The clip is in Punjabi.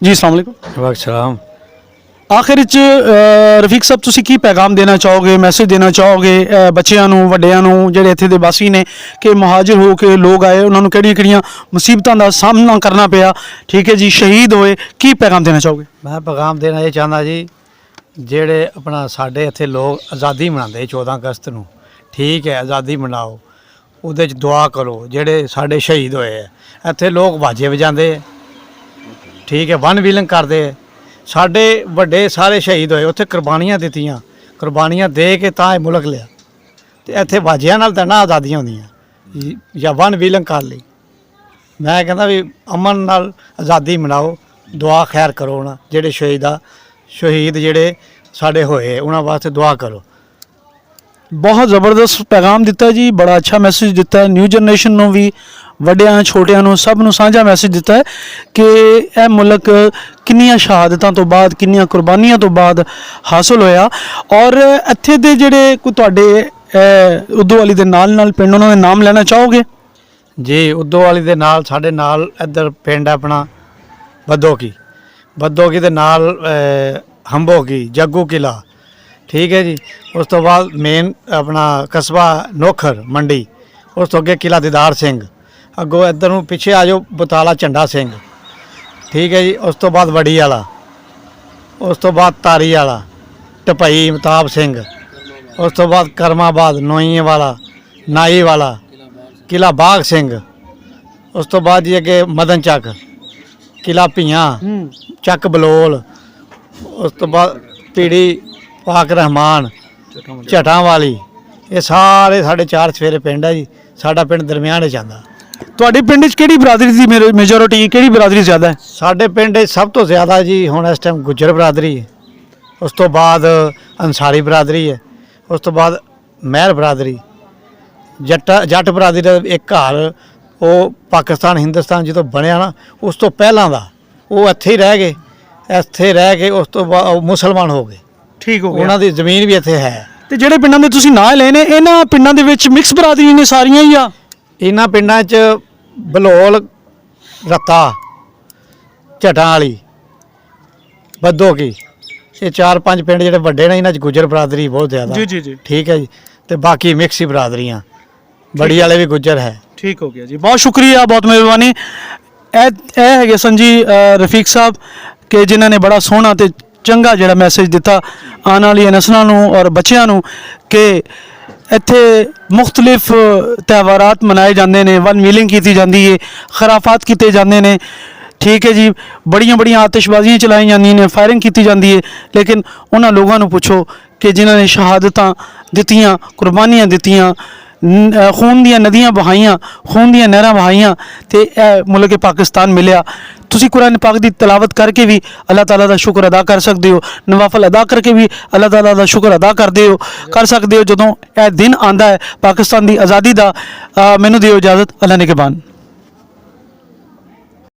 ਜੀ ਅਸਲਾਮ ਵਾਲੇਕੁਮ। ਵਾਲੇਕੁਮ ਸਲਾਮ। ਆਖਿਰ ਵਿੱਚ ਰਫੀਕ ਸਾਹਿਬ ਤੁਸੀਂ ਕੀ ਪੈਗਾਮ ਦੇਣਾ ਚਾਹੋਗੇ, ਮੈਸੇਜ ਦੇਣਾ ਚਾਹੋਗੇ ਬੱਚਿਆਂ ਨੂੰ, ਵੱਡਿਆਂ ਨੂੰ, ਜਿਹੜੇ ਇੱਥੇ ਦੇ ਵਾਸੀ ਨੇ ਕਿ ਮੁਹਾਜਿਰ ਹੋ ਕੇ ਲੋਕ ਆਏ, ਉਹਨਾਂ ਨੂੰ ਕਿਹੜੀਆਂ ਮੁਸੀਬਤਾਂ ਦਾ ਸਾਹਮਣਾ ਕਰਨਾ ਪਿਆ, ਠੀਕ ਹੈ ਜੀ, ਸ਼ਹੀਦ ਹੋਏ, ਕੀ ਪੈਗਾਮ ਦੇਣਾ ਚਾਹੋਗੇ? ਮੈਂ ਪੈਗਾਮ ਦੇਣਾ ਇਹ ਚਾਹੁੰਦਾ ਜੀ, ਜਿਹੜੇ ਆਪਣਾ ਸਾਡੇ ਇੱਥੇ ਲੋਕ ਆਜ਼ਾਦੀ ਮਨਾਉਂਦੇ 14 ਅਗਸਤ ਨੂੰ, ਠੀਕ ਹੈ, ਆਜ਼ਾਦੀ ਮਨਾਓ, ਉਹਦੇ 'ਚ ਦੁਆ ਕਰੋ। ਜਿਹੜੇ ਸਾਡੇ ਸ਼ਹੀਦ ਹੋਏ ਹੈ, ਇੱਥੇ ਲੋਕ ਬਾਜੇ ਵਜਾਉਂਦੇ, ਠੀਕ ਹੈ, ਵਨ ਵੀਲਿੰਗ ਕਰਦੇ। ਸਾਡੇ ਵੱਡੇ ਸਾਰੇ ਸ਼ਹੀਦ ਹੋਏ, ਉੱਥੇ ਕੁਰਬਾਨੀਆਂ ਦਿੱਤੀਆਂ, ਕੁਰਬਾਨੀਆਂ ਦੇ ਕੇ ਤਾਂ ਇਹ ਮੁਲਕ ਲਿਆ। ਤੇ ਇੱਥੇ ਬਾਜਿਆਂ ਨਾਲ ਤਾਂ ਨਾ ਆਜ਼ਾਦੀਆਂ ਹੁੰਦੀਆਂ ਜਾਂ ਵਨ ਵੀਲਿੰਗ ਕਰ ਲਈ। ਮੈਂ ਕਹਿੰਦਾ ਵੀ ਅਮਨ ਨਾਲ ਆਜ਼ਾਦੀ ਮਨਾਓ, ਦੁਆ ਖੈਰ ਕਰੋ। ਉਹਨਾਂ ਜਿਹੜੇ ਸ਼ਹੀਦ ਜਿਹੜੇ ਸਾਡੇ ਹੋਏ ਉਹਨਾਂ ਵਾਸਤੇ ਦੁਆ ਕਰੋ। ਬਹੁਤ ਜ਼ਬਰਦਸਤ ਪੈਗਾਮ ਦਿੱਤਾ ਜੀ, ਬੜਾ ਅੱਛਾ ਮੈਸੇਜ ਦਿੱਤਾ ਹੈ। ਨਿਊ ਜਨਰੇਸ਼ਨ ਨੂੰ ਵੀ, ਵੱਡਿਆਂ ਛੋਟਿਆਂ ਨੂੰ, ਸਭ ਨੂੰ ਸਾਂਝਾ ਮੈਸੇਜ ਦਿੱਤਾ ਹੈ ਕਿ ਇਹ ਮੁਲਕ ਕਿੰਨੀਆਂ ਸ਼ਹਾਦਤਾਂ ਤੋਂ ਬਾਅਦ, ਕਿੰਨੀਆਂ ਕੁਰਬਾਨੀਆਂ ਤੋਂ ਬਾਅਦ ਹਾਸਲ ਹੋਇਆ। ਔਰ ਇੱਥੇ ਦੇ ਜਿਹੜੇ ਕੋਈ ਤੁਹਾਡੇ ਉਦੋਵਾਲੀ ਦੇ ਨਾਲ ਪਿੰਡ, ਉਹਨਾਂ ਦੇ ਨਾਮ ਲੈਣਾ ਚਾਹੋਗੇ? ਜੀ, ਉਦੋਵਾਲੀ ਦੇ ਨਾਲ ਸਾਡੇ ਨਾਲ ਇੱਧਰ ਪਿੰਡ ਆਪਣਾ ਬੱਦੋਕੀ ਦੇ ਨਾਲ ਹੰਬੋ ਕੀ, ਜੱਗੂ ਕਿਲਾ, ਠੀਕ ਹੈ ਜੀ। ਉਸ ਤੋਂ ਬਾਅਦ ਮੇਨ ਆਪਣਾ ਕਸਬਾ ਨੋਖਰ ਮੰਡੀ, ਉਸ ਤੋਂ ਅੱਗੇ ਕਿਲਾ ਦੀਦਾਰ ਸਿੰਘ, ਅੱਗੋਂ ਇੱਧਰ ਨੂੰ ਪਿੱਛੇ ਆ ਜਾਓ ਬਤਾਲਾ ਝੰਡਾ ਸਿੰਘ, ਠੀਕ ਹੈ ਜੀ। ਉਸ ਤੋਂ ਬਾਅਦ ਵੜੀ ਵਾਲਾ, ਉਸ ਤੋਂ ਬਾਅਦ ਤਾਰੀ ਵਾਲਾ, ਟਪਈ ਮਤਾਬ ਸਿੰਘ, ਉਸ ਤੋਂ ਬਾਅਦ ਕਰਮਾਬਾਦ, ਨੋਈਏ ਵਾਲਾ, ਨਾਈ ਵਾਲਾ, ਕਿਲਾ ਬਾਗ ਸਿੰਘ, ਉਸ ਤੋਂ ਬਾਅਦ ਜੀ ਅੱਗੇ ਮਦਨ ਚੱਕ, ਕਿਲਾ ਭੀਆਂ, ਚੱਕ ਬਲੋਲ, ਉਸ ਤੋਂ ਬਾਅਦ ਪੀੜੀ ਪਾਕ ਰਹਿਮਾਨ, ਝਟਾਂ ਵਾਲੀ। ਇਹ ਸਾਰੇ ਸਾਡੇ 4 ਸਫੇਰੇ ਪਿੰਡ ਹੈ ਜੀ। ਸਾਡਾ ਪਿੰਡ ਦਰਮਿਆਨ 'ਚ ਆਉਂਦਾ। ਤੁਹਾਡੇ ਪਿੰਡ 'ਚ ਕਿਹੜੀ ਬਰਾਦਰੀ ਦੀ ਮੇਜੋਰਿਟੀ, ਕਿਹੜੀ ਬਰਾਦਰੀ ਜ਼ਿਆਦਾ ਹੈ? ਸਾਡੇ ਪਿੰਡ 'ਚ ਸਭ ਤੋਂ ਜ਼ਿਆਦਾ ਜੀ ਹੁਣ ਇਸ ਟਾਈਮ ਗੁੱਜਰ ਬਰਾਦਰੀ ਹੈ, ਉਸ ਤੋਂ ਬਾਅਦ ਅੰਸਾਰੀ ਬਰਾਦਰੀ ਹੈ, ਉਸ ਤੋਂ ਬਾਅਦ ਮਹਿਰ ਬਰਾਦਰੀ, ਜੱਟ ਬਰਾਦਰੀ ਦਾ ਇੱਕ ਘਰ ਉਹ ਪਾਕਿਸਤਾਨ ਹਿੰਦੁਸਤਾਨ ਜਦੋਂ ਬਣਿਆ ਨਾ, ਉਸ ਤੋਂ ਪਹਿਲਾਂ ਦਾ ਉਹ ਇੱਥੇ ਰਹਿ ਗਏ। ਉਸ ਤੋਂ ਬਾਅਦ ਉਹ ਮੁਸਲਮਾਨ ਹੋ ਗਏ, ਠੀਕ ਹੋ ਗਿਆ। ਉਹਨਾਂ ਦੀ ਜ਼ਮੀਨ ਵੀ ਇੱਥੇ ਹੈ। ਤੇ ਜਿਹੜੇ ਪਿੰਡਾਂ ਦੇ ਤੁਸੀਂ ਨਾਂ ਲਏ ਨੇ, ਇਹਨਾਂ ਪਿੰਡਾਂ ਦੇ ਵਿੱਚ ਮਿਕਸ ਬਰਾਦਰੀ ਨੇ ਸਾਰੀਆਂ ਹੀ ਆ? ਇਹਨਾਂ ਪਿੰਡਾਂ 'ਚ ਬਲੋਲ, ਰੱਤਾ, ਝਟਾਂ ਵਾਲੀ, ਬੱਦੋਕੀ, ਇਹ 4-5 ਪਿੰਡ ਜਿਹੜੇ ਵੱਡੇ ਨੇ, ਇਹਨਾਂ 'ਚ ਗੁੱਜਰ ਬਰਾਦਰੀ ਬਹੁਤ ਜ਼ਿਆਦਾ। ਜੀ, ਠੀਕ ਹੈ ਜੀ। ਤੇ ਬਾਕੀ ਮਿਕਸੀ ਬਰਾਦਰੀਆਂ, ਬੜੀ ਵਾਲੇ ਵੀ ਗੁੱਜਰ ਹੈ। ਠੀਕ ਹੋ ਗਿਆ ਜੀ, ਬਹੁਤ ਸ਼ੁਕਰੀਆ, ਬਹੁਤ ਮਿਹਰਬਾਨੀ। ਇਹ ਹੈਗੇ ਸਨ ਜੀ ਰਫੀਕ ਸਾਹਿਬ, ਕਿ ਜਿਨ੍ਹਾਂ ਨੇ ਬੜਾ ਸੋਹਣਾ ਤੇ ਚੰਗਾ ਜਿਹੜਾ ਮੈਸੇਜ ਦਿੱਤਾ ਆਉਣ ਵਾਲੀਆਂ ਨਸਲਾਂ ਨੂੰ ਔਰ ਬੱਚਿਆਂ ਨੂੰ ਕਿ ਇੱਥੇ ਮੁਖਤਲਿਫ ਤਿਉਹਾਰਾਤ ਮਨਾਏ ਜਾਂਦੇ ਨੇ, ਵਨ ਵੀਲਿੰਗ ਕੀਤੀ ਜਾਂਦੀ ਹੈ, ਖਰਾਫਾਤ ਕੀਤੇ ਜਾਂਦੇ ਨੇ, ਠੀਕ ਹੈ ਜੀ, ਬੜੀਆਂ ਆਤਿਸ਼ਬਾਜ਼ੀਆਂ ਚਲਾਈਆਂ ਜਾਂਦੀਆਂ ਨੇ, ਫਾਇਰਿੰਗ ਕੀਤੀ ਜਾਂਦੀ ਹੈ। ਲੇਕਿਨ ਉਹਨਾਂ ਲੋਕਾਂ ਨੂੰ ਪੁੱਛੋ ਕਿ ਜਿਨ੍ਹਾਂ ਨੇ ਸ਼ਹਾਦਤਾਂ ਦਿੱਤੀਆਂ, ਕੁਰਬਾਨੀਆਂ ਦਿੱਤੀਆਂ, ਖੂਨ ਦੀਆਂ ਨਦੀਆਂ ਬਹਾਈਆਂ, ਖੂਨ ਦੀਆਂ ਨਹਿਰਾਂ ਬਹਾਈਆਂ, ਤੇ ਇਹ ਮੁਲਕ ਪਾਕਿਸਤਾਨ ਮਿਲਿਆ। ਤੁਸੀਂ ਕੁਰਾਨ ਪਾਕ ਦੀ ਤਲਾਵਤ ਕਰਕੇ ਵੀ ਅੱਲਾਹ ਤਾਲਾ ਦਾ ਸ਼ੁਕਰ ਅਦਾ ਕਰ ਸਕਦੇ ਹੋ, ਨਵਾਫਲ ਅਦਾ ਕਰਕੇ ਵੀ ਅੱਲਾਹ ਤਾਲਾ ਦਾ ਸ਼ੁਕਰ ਅਦਾ ਕਰ ਸਕਦੇ ਹੋ ਜਦੋਂ ਇਹ ਦਿਨ ਆਉਂਦਾ ਹੈ ਪਾਕਿਸਤਾਨ ਦੀ ਆਜ਼ਾਦੀ ਦਾ। ਮੈਨੂੰ ਦਿਓ ਇਜਾਜ਼ਤ, ਅੱਲਾਹ ਨਿਗਹਿਬਾਨ।